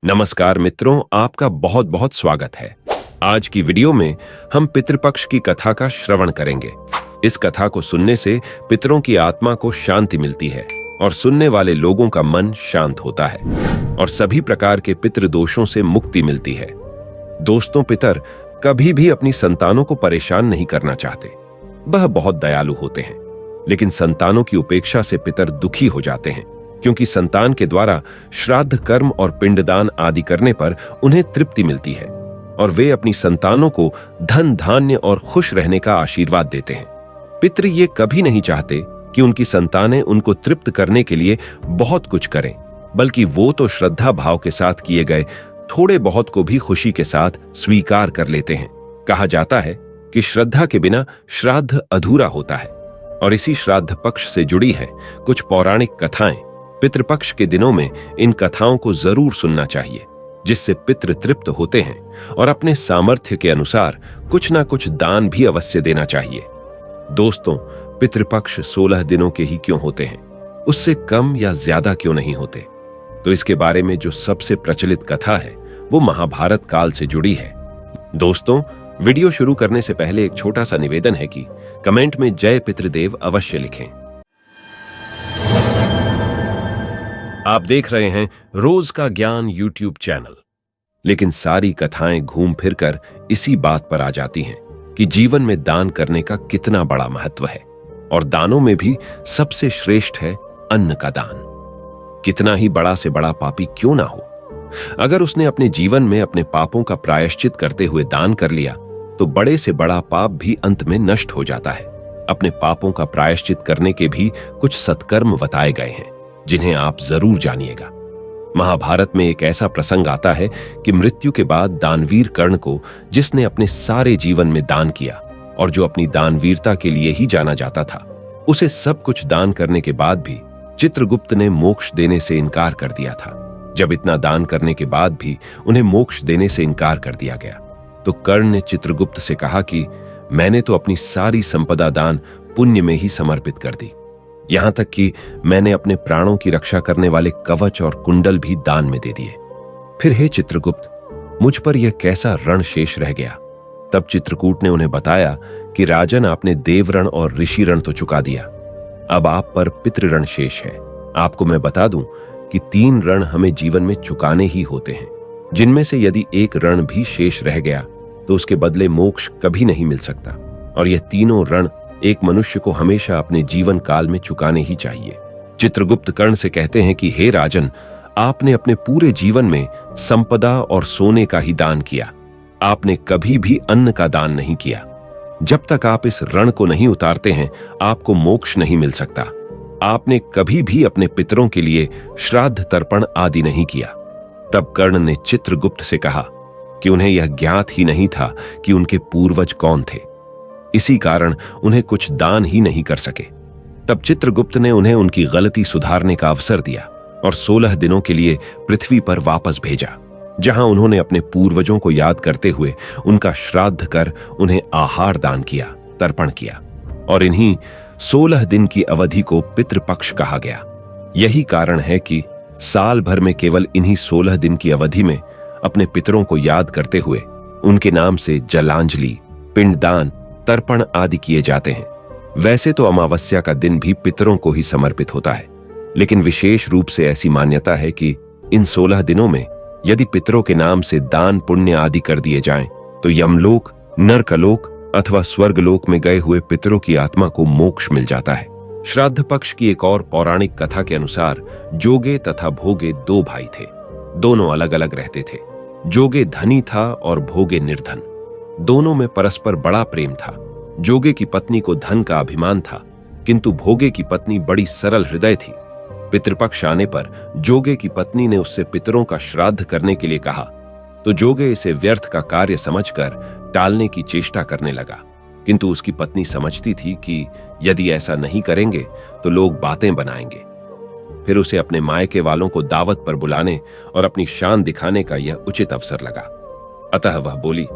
नमस्कार मित्रों, आपका बहुत बहुत स्वागत है। आज की वीडियो में हम पितृपक्ष की कथा का श्रवण करेंगे। इस कथा को सुनने से पितरों की आत्मा को शांति मिलती है और सुनने वाले लोगों का मन शांत होता है और सभी प्रकार के पितृ दोषों से मुक्ति मिलती है। दोस्तों, पितर कभी भी अपनी संतानों को परेशान नहीं करना चाहते। वह बहुत दयालु होते हैं, लेकिन संतानों की उपेक्षा से पितर दुखी हो जाते हैं, क्योंकि संतान के द्वारा श्राद्ध कर्म और पिंडदान आदि करने पर उन्हें तृप्ति मिलती है और वे अपनी संतानों को धन धान्य और खुश रहने का आशीर्वाद देते हैं। पितृ ये कभी नहीं चाहते कि उनकी संतानें उनको तृप्त करने के लिए बहुत कुछ करें, बल्कि वो तो श्रद्धा भाव के साथ किए गए थोड़े बहुत को भी खुशी के साथ स्वीकार कर लेते हैं। कहा जाता है कि श्रद्धा के बिना श्राद्ध अधूरा होता है, और इसी श्राद्ध पक्ष से जुड़ी हैं कुछ पौराणिक कथाएं। पितृपक्ष के दिनों में इन कथाओं को जरूर सुनना चाहिए, जिससे पितृ तृप्त होते हैं और अपने सामर्थ्य के अनुसार कुछ ना कुछ दान भी अवश्य देना चाहिए। दोस्तों, पितृपक्ष 16 दिनों के ही क्यों होते हैं? उससे कम या ज्यादा क्यों नहीं होते? तो इसके बारे में जो सबसे प्रचलित कथा है वो महाभारत काल से जुड़ी है। दोस्तों, वीडियो शुरू करने से पहले एक छोटा सा निवेदन है कि कमेंट में जय पितृदेव अवश्य लिखें। आप देख रहे हैं रोज का ज्ञान यूट्यूब चैनल। लेकिन सारी कथाएं घूम फिरकर इसी बात पर आ जाती हैं कि जीवन में दान करने का कितना बड़ा महत्व है, और दानों में भी सबसे श्रेष्ठ है अन्न का दान। कितना ही बड़ा से बड़ा पापी क्यों ना हो, अगर उसने अपने जीवन में अपने पापों का प्रायश्चित करते हुए दान कर लिया तो बड़े से बड़ा पाप भी अंत में नष्ट हो जाता है। अपने पापों का प्रायश्चित करने के भी कुछ सत्कर्म बताए गए हैं, जिन्हें आप जरूर जानिएगा। महाभारत में एक ऐसा प्रसंग आता है कि मृत्यु के बाद दानवीर कर्ण को, जिसने अपने सारे जीवन में दान किया और जो अपनी दानवीरता के लिए ही जाना जाता था, उसे सब कुछ दान करने के बाद भी चित्रगुप्त ने मोक्ष देने से इनकार कर दिया था। जब इतना दान करने के बाद भी उन्हें मोक्ष देने से इनकार कर दिया गया, तो कर्ण ने चित्रगुप्त से कहा कि मैंने तो अपनी सारी संपदा दान पुण्य में ही समर्पित कर दी, यहां तक कि मैंने अपने प्राणों की रक्षा करने वाले कवच और कुंडल भी दान में दे दिए। फिर हे चित्रगुप्त, मुझ पर यह कैसा ऋण शेष रह गया? तब चित्रकूट ने उन्हें बताया कि राजन, आपने देवऋण और ऋषि ऋण तो चुका दिया, अब आप पर पितृ ऋण शेष है। आपको मैं बता दूं कि 3 ऋण हमें जीवन में चुकाने ही होते हैं, जिनमें से यदि एक ऋण भी शेष रह गया तो उसके बदले मोक्ष कभी नहीं मिल सकता, और यह तीनों ऋण एक मनुष्य को हमेशा अपने जीवन काल में चुकाने ही चाहिए। चित्रगुप्त कर्ण से कहते हैं कि हे राजन, आपने अपने पूरे जीवन में संपदा और सोने का ही दान किया, आपने कभी भी अन्न का दान नहीं किया। जब तक आप इस ऋण को नहीं उतारते हैं, आपको मोक्ष नहीं मिल सकता। आपने कभी भी अपने पितरों के लिए श्राद्ध तर्पण आदि नहीं किया। तब कर्ण ने चित्रगुप्त से कहा कि उन्हें यह ज्ञात ही नहीं था कि उनके पूर्वज कौन थे, इसी कारण उन्हें कुछ दान ही नहीं कर सके। तब चित्रगुप्त ने उन्हें उनकी गलती सुधारने का अवसर दिया और 16 दिनों के लिए पृथ्वी पर वापस भेजा, जहां उन्होंने अपने पूर्वजों को याद करते हुए उनका श्राद्ध कर उन्हें आहार दान किया, तर्पण किया, और इन्हीं 16 दिन की अवधि को पितृपक्ष कहा गया। यही कारण है कि साल भर में केवल इन्हीं 16 दिन की अवधि में अपने पितरों को याद करते हुए उनके नाम से जलांजलि, पिंडदान, तर्पण आदि किए जाते हैं। वैसे तो अमावस्या का दिन भी पितरों को ही समर्पित होता है, लेकिन विशेष रूप से ऐसी मान्यता है कि इन 16 दिनों में यदि पितरों के नाम से दान पुण्य आदि कर दिए जाएं, तो यमलोक, नरकलोक अथवा स्वर्गलोक में गए हुए पितरों की आत्मा को मोक्ष मिल जाता है। श्राद्ध पक्ष की एक और पौराणिक कथा के अनुसार जोगे तथा भोगे 2 भाई थे। दोनों अलग अलग रहते थे। जोगे धनी था और भोगे निर्धन। दोनों में परस्पर बड़ा प्रेम था। जोगे की पत्नी को धन का अभिमान था, किंतु भोगे की पत्नी बड़ी सरल हृदय थी। पितृपक्ष आने पर जोगे की पत्नी ने उससे पितरों का श्राद्ध करने के लिए कहा, तो जोगे इसे व्यर्थ का कार्य समझकर टालने की चेष्टा करने लगा, किंतु उसकी पत्नी समझती थी कि यदि ऐसा नहीं करेंगे तो लोग बातें बनाएंगे। फिर उसे अपने मायके वालों को दावत पर बुलाने और अपनी शान दिखाने का यह उचित अवसर लगा। अतः वह बोली,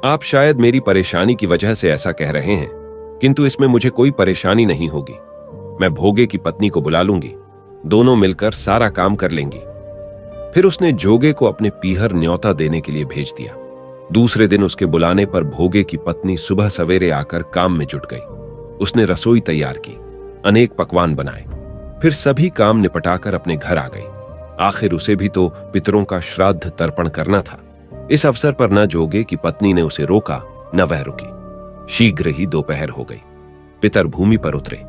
आप शायद मेरी परेशानी की वजह से ऐसा कह रहे हैं, किंतु इसमें मुझे कोई परेशानी नहीं होगी। मैं भोगे की पत्नी को बुला लूंगी, दोनों मिलकर सारा काम कर लेंगी। फिर उसने जोगे को अपने पीहर न्योता देने के लिए भेज दिया। दूसरे दिन उसके बुलाने पर भोगे की पत्नी सुबह सवेरे आकर काम में जुट गई। उसने रसोई तैयार की, अनेक पकवान बनाए, फिर सभी काम निपटाकर अपने घर आ गई। आखिर उसे भी तो पितरों का श्राद्ध तर्पण करना था। इस अवसर पर न जोगे की पत्नी ने उसे रोका, न वह रुकी। शीघ्र ही दोपहर हो गई। पितर भूमि पर उतरे।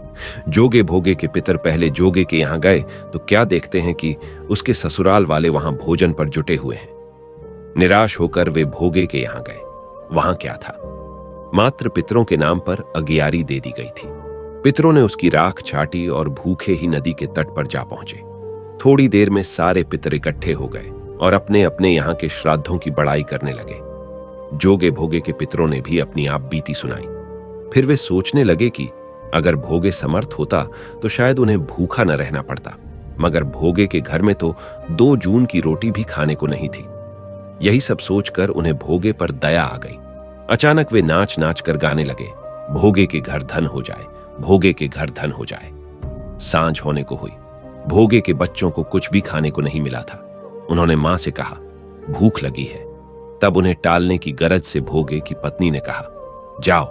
जोगे भोगे के पितर पहले जोगे के यहां गए तो क्या देखते हैं कि उसके ससुराल वाले वहां भोजन पर जुटे हुए हैं। निराश होकर वे भोगे के यहां गए। वहां क्या था? मात्र पितरों के नाम पर अगियारी दे दी गई थी। पितरों ने उसकी राख छाटी और भूखे ही नदी के तट पर जा पहुंचे। थोड़ी देर में सारे पितर इकट्ठे हो गए और अपने अपने यहां के श्राद्धों की बड़ाई करने लगे। जोगे भोगे के पितरों ने भी अपनी आप बीती सुनाई। फिर वे सोचने लगे कि अगर भोगे समर्थ होता तो शायद उन्हें भूखा न रहना पड़ता, मगर भोगे के घर में तो 2 जून की रोटी भी खाने को नहीं थी। यही सब सोचकर उन्हें भोगे पर दया आ गई। अचानक वे नाच नाच कर गाने लगे, भोगे के घर धन हो जाए, भोगे के घर धन हो जाए। सांझ होने को हुई। भोगे के बच्चों को कुछ भी खाने को नहीं मिला था। उन्होंने मां से कहा, भूख लगी है। तब उन्हें टालने की गरज से भोगे की पत्नी ने कहा, जाओ,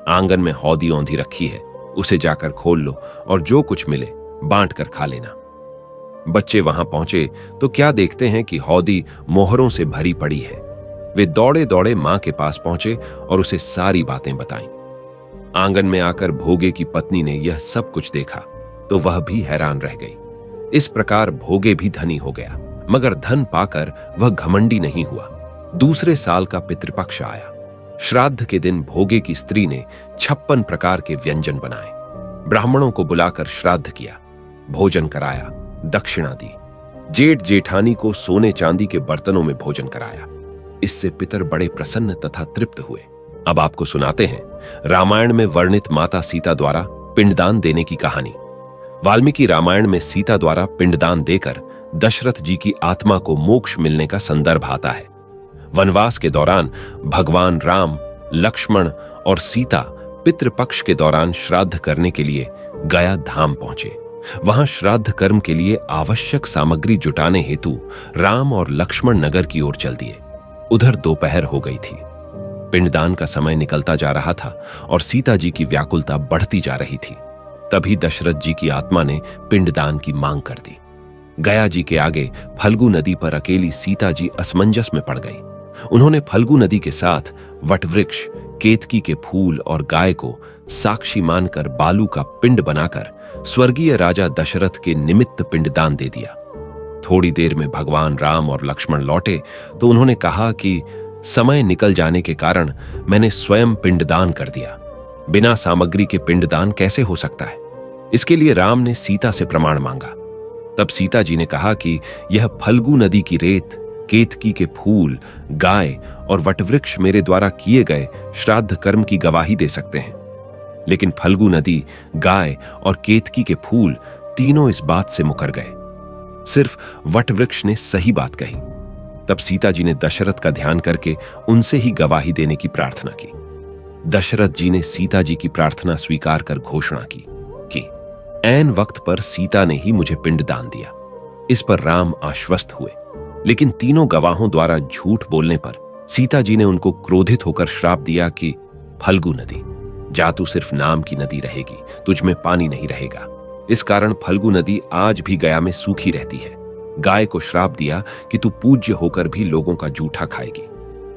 आंगन में हौदी औंधी रखी है, उसे जाकर खोल लो और जो कुछ मिले बांट कर खा लेना। बच्चे वहां पहुंचे तो क्या देखते हैं कि हौदी मोहरों से भरी पड़ी है। वे दौड़े दौड़े मां के पास पहुंचे और उसे सारी बातें बताईं। आंगन में आकर भोगे की पत्नी ने यह सब कुछ देखा तो वह भी हैरान रह गई। इस प्रकार भोगे भी धनी हो गया, मगर धन पाकर वह घमंडी नहीं हुआ। दूसरे साल का पितृपक्ष आया। श्राद्ध के दिन भोगे की स्त्री ने 56 प्रकार के व्यंजन बनाए। ब्राह्मणों को बुलाकर श्राद्ध किया, भोजन कराया, दक्षिणा दी। जेठ जेठानी को सोने चांदी के बर्तनों में भोजन कराया। इससे पितर बड़े प्रसन्न तथा तृप्त हुए। अब आपको सुनाते हैं रामायण में वर्णित माता सीता द्वारा पिंडदान देने की कहानी। वाल्मीकि रामायण में सीता द्वारा पिंडदान देकर दशरथ जी की आत्मा को मोक्ष मिलने का संदर्भ आता है। वनवास के दौरान भगवान राम, लक्ष्मण और सीता पितृपक्ष के दौरान श्राद्ध करने के लिए गया धाम पहुंचे। वहां श्राद्ध कर्म के लिए आवश्यक सामग्री जुटाने हेतु राम और लक्ष्मण नगर की ओर चल दिए। उधर दोपहर हो गई थी। पिंडदान का समय निकलता जा रहा था और सीता जी की व्याकुलता बढ़ती जा रही थी। तभी दशरथ जी की आत्मा ने पिंडदान की मांग कर दी। गया जी के आगे फल्गु नदी पर अकेली सीता जी असमंजस में पड़ गई। उन्होंने फल्गु नदी के साथ वटवृक्ष, केतकी के फूल और गाय को साक्षी मानकर बालू का पिंड बनाकर स्वर्गीय राजा दशरथ के निमित्त पिंडदान दे दिया। थोड़ी देर में भगवान राम और लक्ष्मण लौटे तो उन्होंने कहा कि समय निकल जाने के कारण मैंने स्वयं पिंडदान कर दिया। बिना सामग्री के पिंडदान कैसे हो सकता है? इसके लिए राम ने सीता से प्रमाण मांगा। तब सीता जी ने कहा कि यह फल्गु नदी की रेत, केतकी के फूल, गाय और वटवृक्ष मेरे द्वारा किए गए श्राद्ध कर्म की गवाही दे सकते हैं। लेकिन फल्गु नदी, गाय और केतकी के फूल तीनों इस बात से मुकर गए। सिर्फ वटवृक्ष ने सही बात कही। तब सीता जी ने दशरथ का ध्यान करके उनसे ही गवाही देने की प्रार्थना की। दशरथ जी ने सीता जी की प्रार्थना स्वीकार कर घोषणा की कि ऐन वक्त पर सीता ने ही मुझे पिंडदान दिया। इस पर राम आश्वस्त हुए, लेकिन तीनों गवाहों द्वारा झूठ बोलने पर सीता जी ने उनको क्रोधित होकर श्राप दिया कि फल्गु नदी, जा तू सिर्फ नाम की नदी रहेगी, तुझ में पानी नहीं रहेगा। इस कारण फल्गु नदी आज भी गया में सूखी रहती है। गाय को श्राप दिया कि तू पूज्य होकर भी लोगों का जूठा खाएगी,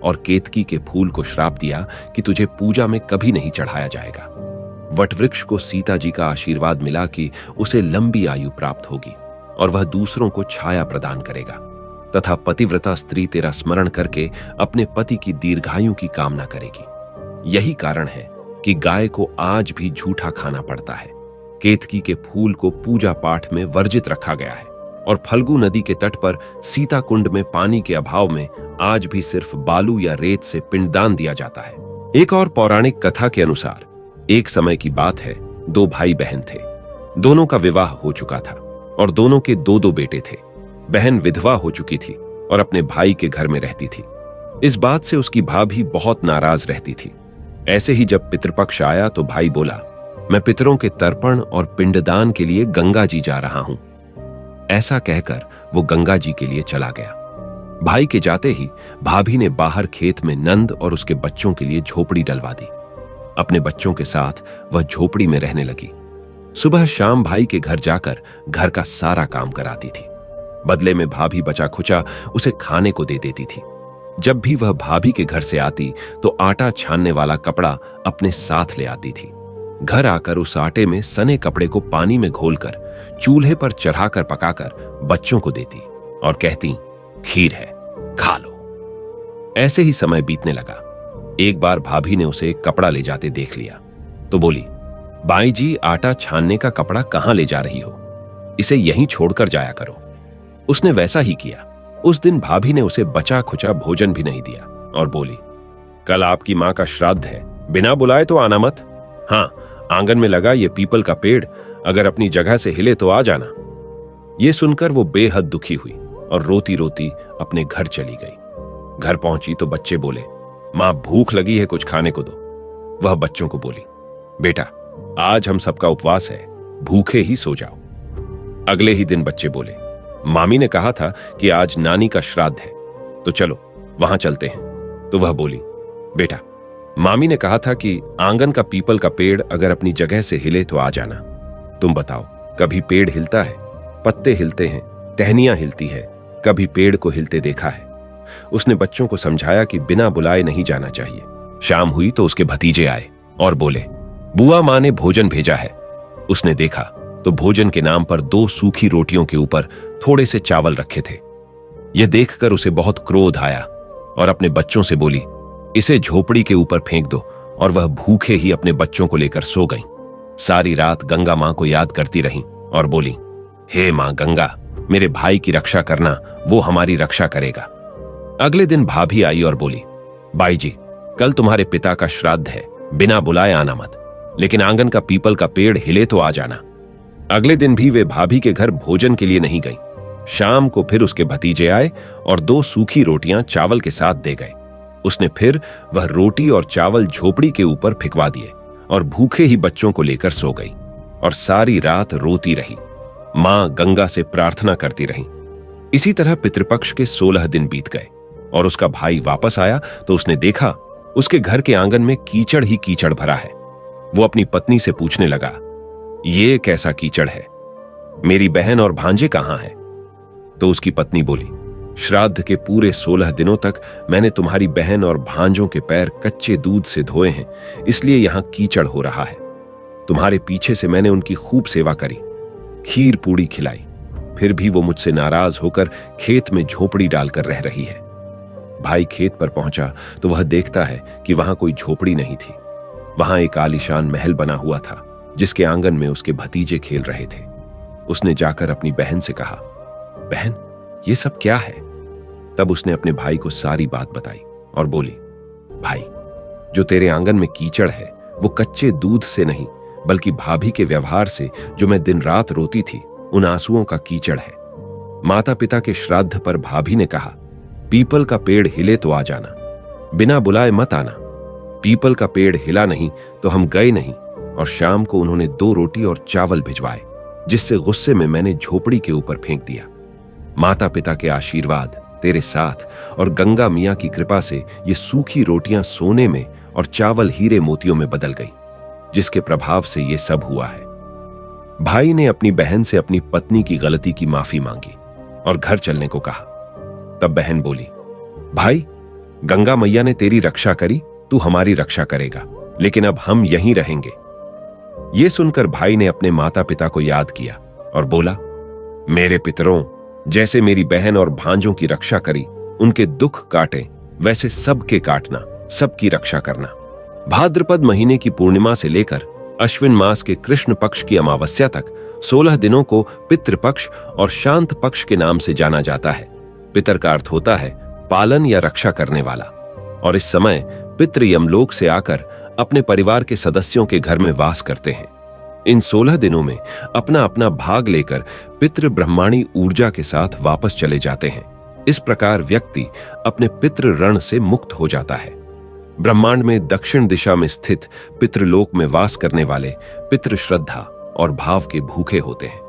और केतकी के फूल को श्राप दिया कि तुझे पूजा में कभी नहीं चढ़ाया जाएगा। वटवृक्ष को सीता जी का आशीर्वाद मिला कि उसे लंबी आयु प्राप्त होगी और वह दूसरों को छाया प्रदान करेगा, तथा पतिव्रता स्त्री तेरा स्मरण करके अपने पति की दीर्घायु की कामना करेगी। यही कारण है कि गाय को आज भी झूठा खाना पड़ता है। केतकी के फूल को पूजा पाठ में वर्जित रखा गया है और फल्गु नदी के तट पर सीता कुंड में पानी के अभाव में आज भी सिर्फ बालू या रेत से पिंडदान दिया जाता है। एक और पौराणिक कथा के अनुसार एक समय की बात है, 2 भाई बहन थे। दोनों का विवाह हो चुका था और दोनों के 2-2 बेटे थे। बहन विधवा हो चुकी थी और अपने भाई के घर में रहती थी। इस बात से उसकी भाभी बहुत नाराज रहती थी। ऐसे ही जब पितृपक्ष आया तो भाई बोला, मैं पितरों के तर्पण और पिंडदान के लिए गंगा जी जा रहा हूं। ऐसा कहकर वो गंगा जी के लिए चला गया। भाई के जाते ही भाभी ने बाहर खेत में नंद और उसके बच्चों के लिए झोपड़ी डलवा दी। अपने बच्चों के साथ वह झोपड़ी में रहने लगी। सुबह शाम भाई के घर जाकर घर का सारा काम कराती थी। बदले में भाभी बचा खुचा उसे खाने को दे देती थी। जब भी वह भाभी के घर से आती तो आटा छानने वाला कपड़ा अपने साथ ले आती थी। घर आकर उस आटे में सने कपड़े को पानी में घोलकर चूल्हे पर चढ़ाकर पकाकर बच्चों को देती और कहती, खीर है, खा लो। ऐसे ही समय बीतने लगा। एक बार भाभी ने उसे एक कपड़ा ले जाते देख लिया तो बोली, बाई जी, आटा छानने का कपड़ा कहां ले जा रही हो? इसे यहीं छोड़कर जाया करो। उसने वैसा ही किया। उस दिन भाभी ने उसे बचा खुचा भोजन भी नहीं दिया और बोली, कल आपकी मां का श्राद्ध है, बिना बुलाए तो आना मत। हाँ, आंगन में लगा ये पीपल का पेड़ अगर अपनी जगह से हिले तो आ जाना। ये सुनकर वो बेहद दुखी हुई और रोती रोती अपने घर चली गई। घर पहुंची तो बच्चे बोले, मां भूख लगी है, कुछ खाने को दो। वह बच्चों को बोली, बेटा आज हम सबका उपवास है, भूखे ही सो जाओ। अगले ही दिन बच्चे बोले, मामी ने कहा था कि आज नानी का श्राद्ध है, तो चलो वहां चलते हैं। तो वह बोली, बेटा मामी ने कहा था कि आंगन का पीपल का पेड़ अगर अपनी जगह से हिले तो आ जाना। तुम बताओ, कभी पेड़ हिलता है? पत्ते हिलते हैं, टहनियां हिलती है, कभी पेड़ को हिलते देखा है? उसने बच्चों को समझाया कि बिना बुलाए नहीं जाना चाहिए। शाम हुई तो उसके भतीजे आए और बोले, बुआ मां ने भोजन भेजा है। उसने देखा तो भोजन के नाम पर 2 सूखी रोटियों के ऊपर थोड़े से चावल रखे थे। यह देखकर उसे बहुत क्रोध आया और अपने बच्चों से बोली, इसे झोपड़ी के ऊपर फेंक दो। और वह भूखे ही अपने बच्चों को लेकर सो गईं। सारी रात गंगा मां को याद करती रहीं और बोली, हे मां गंगा, मेरे भाई की रक्षा करना, वो हमारी रक्षा करेगा। अगले दिन भाभी आई और बोली, बाई जी, कल तुम्हारे पिता का श्राद्ध है, बिना बुलाए आना मत, लेकिन आंगन का पीपल का पेड़ हिले तो आ जाना। अगले दिन भी वे भाभी के घर भोजन के लिए नहीं गईं। शाम को फिर उसके भतीजे आए और 2 सूखी रोटियां चावल के साथ दे गए। उसने फिर वह रोटी और चावल झोपड़ी के ऊपर फिकवा दिए और भूखे ही बच्चों को लेकर सो गई और सारी रात रोती रही। मां गंगा से प्रार्थना करती रही। इसी तरह पितृपक्ष के 16 दिन बीत गए और उसका भाई वापस आया तो उसने देखा उसके घर के आंगन में कीचड़ ही कीचड़ भरा है। वो अपनी पत्नी से पूछने लगा, ये कैसा कीचड़ है? मेरी बहन और भांजे कहां हैं? तो उसकी पत्नी बोली, श्राद्ध के पूरे 16 दिनों तक मैंने तुम्हारी बहन और भांजों के पैर कच्चे दूध से धोए हैं, इसलिए यहां कीचड़ हो रहा है। तुम्हारे पीछे से मैंने उनकी खूब सेवा करी, खीर पूड़ी खिलाई, फिर भी वो मुझसे नाराज होकर खेत में झोपड़ी डालकर रह रही है। भाई खेत पर पहुंचा तो वह देखता है कि वहां कोई झोपड़ी नहीं थी। वहां एक आलीशान महल बना हुआ था जिसके आंगन में उसके भतीजे खेल रहे थे। उसने जाकर अपनी बहन से कहा, बहन ये सब क्या है? तब उसने अपने भाई को सारी बात बताई और बोली, भाई जो तेरे आंगन में कीचड़ है वो कच्चे दूध से नहीं बल्कि भाभी के व्यवहार से, जो मैं दिन रात रोती थी, उन आंसुओं का कीचड़ है। माता पिता के श्राद्ध पर भाभी ने कहा, पीपल का पेड़ हिले तो आ जाना, बिना बुलाए मत आना। पीपल का पेड़ हिला नहीं तो हम गए नहीं और शाम को उन्होंने 2 रोटी और चावल भिजवाए, जिससे गुस्से में मैंने झोपड़ी के ऊपर फेंक दिया। माता पिता के आशीर्वाद तेरे साथ और गंगा मियां की कृपा से ये सूखी रोटियां सोने में और चावल हीरे मोतियों में बदल गई, जिसके प्रभाव से ये सब हुआ है। भाई ने अपनी बहन से अपनी पत्नी की गलती की माफी मांगी और घर चलने को कहा। तब बहन बोली, भाई गंगा मैया ने तेरी रक्षा करी, तू हमारी रक्षा करेगा, लेकिन अब हम यहीं रहेंगे। यह सुनकर भाई ने अपने माता पिता को याद किया और बोला, मेरे पितरों, जैसे मेरी बहन और भांजों की रक्षा करी, उनके दुख काटे, वैसे सबके काटना, सबकी रक्षा करना। भाद्रपद महीने की पूर्णिमा से लेकर अश्विन मास के कृष्ण पक्ष की अमावस्या तक 16 दिनों को पितृपक्ष और शांत पक्ष के नाम से जाना जाता है। पितर का अर्थ होता है पालन या रक्षा करने वाला, और इस समय पितृ यमलोक से आकर अपने परिवार के सदस्यों के घर में वास करते हैं। इन 16 दिनों में अपना अपना भाग लेकर पितृ ब्रह्मांडी ऊर्जा के साथ वापस चले जाते हैं। इस प्रकार व्यक्ति अपने पितृ ऋण से मुक्त हो जाता है। ब्रह्मांड में दक्षिण दिशा में स्थित पितृलोक में वास करने वाले पितृ श्रद्धा और भाव के भूखे होते हैं।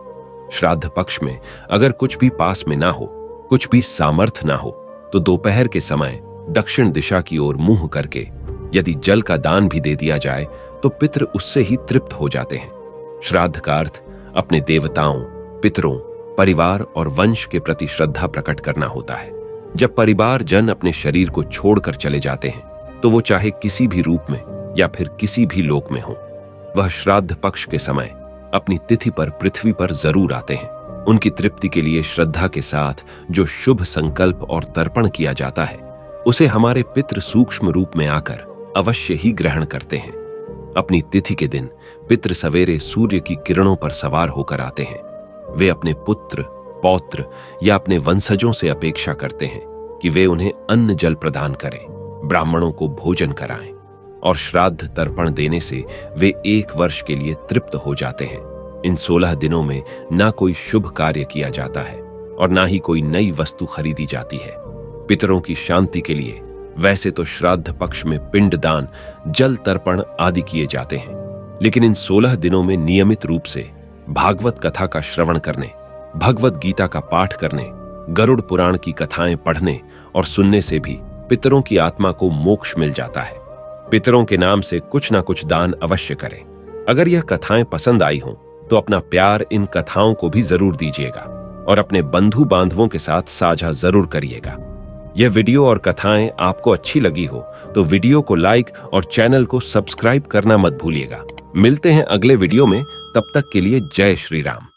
श्राद्ध पक्ष में अगर कुछ भी पास में ना हो, कुछ भी सामर्थ्य ना हो, तो दोपहर के समय दक्षिण दिशा की ओर मुंह करके यदि जल का दान भी दे दिया जाए तो पितृ उससे ही तृप्त हो जाते हैं। श्राद्ध का अर्थ अपने देवताओं, पितरों, परिवार और वंश के प्रति श्रद्धा प्रकट करना होता है। जब परिवार जन अपने शरीर को छोड़कर चले जाते हैं तो वो चाहे किसी भी रूप में या फिर किसी भी लोक में हो, वह श्राद्ध पक्ष के समय अपनी तिथि पर पृथ्वी पर जरूर आते हैं। उनकी तृप्ति के लिए श्रद्धा के साथ जो शुभ संकल्प और तर्पण किया जाता है उसे हमारे पितृ सूक्ष्म रूप में आकर अवश्य ही ग्रहण करते हैं। अपनी तिथि के दिन पितृ सवेरे सूर्य की किरणों पर सवार होकर आते हैं। वे अपने पुत्र, पौत्र या अपने वंशजों से अपेक्षा करते हैं कि वे उन्हें अन्न जल प्रदान करें, ब्राह्मणों को भोजन कराएं और श्राद्ध तर्पण देने से वे 1 वर्ष के लिए तृप्त हो जाते हैं। इन 16 दिनों में ना कोई शुभ कार्य किया जाता है और ना ही कोई नई वस्तु खरीदी जाती है। पितरों की शांति के लिए वैसे तो श्राद्ध पक्ष में पिंड दान, जल तर्पण आदि किए जाते हैं, लेकिन इन 16 दिनों में नियमित रूप से भागवत कथा का श्रवण करने, भगवत गीता का पाठ करने, गरुड़ पुराण की कथाएं पढ़ने और सुनने से भी पितरों की आत्मा को मोक्ष मिल जाता है। पितरों के नाम से कुछ ना कुछ दान अवश्य करें। अगर यह कथाएं पसंद आई हों तो अपना प्यार इन कथाओं को भी जरूर दीजिएगा और अपने बंधु बांधवों के साथ साझा जरूर करिएगा। यह वीडियो और कथाएं आपको अच्छी लगी हो तो वीडियो को लाइक और चैनल को सब्सक्राइब करना मत भूलिएगा। मिलते हैं अगले वीडियो में, तब तक के लिए जय श्री राम।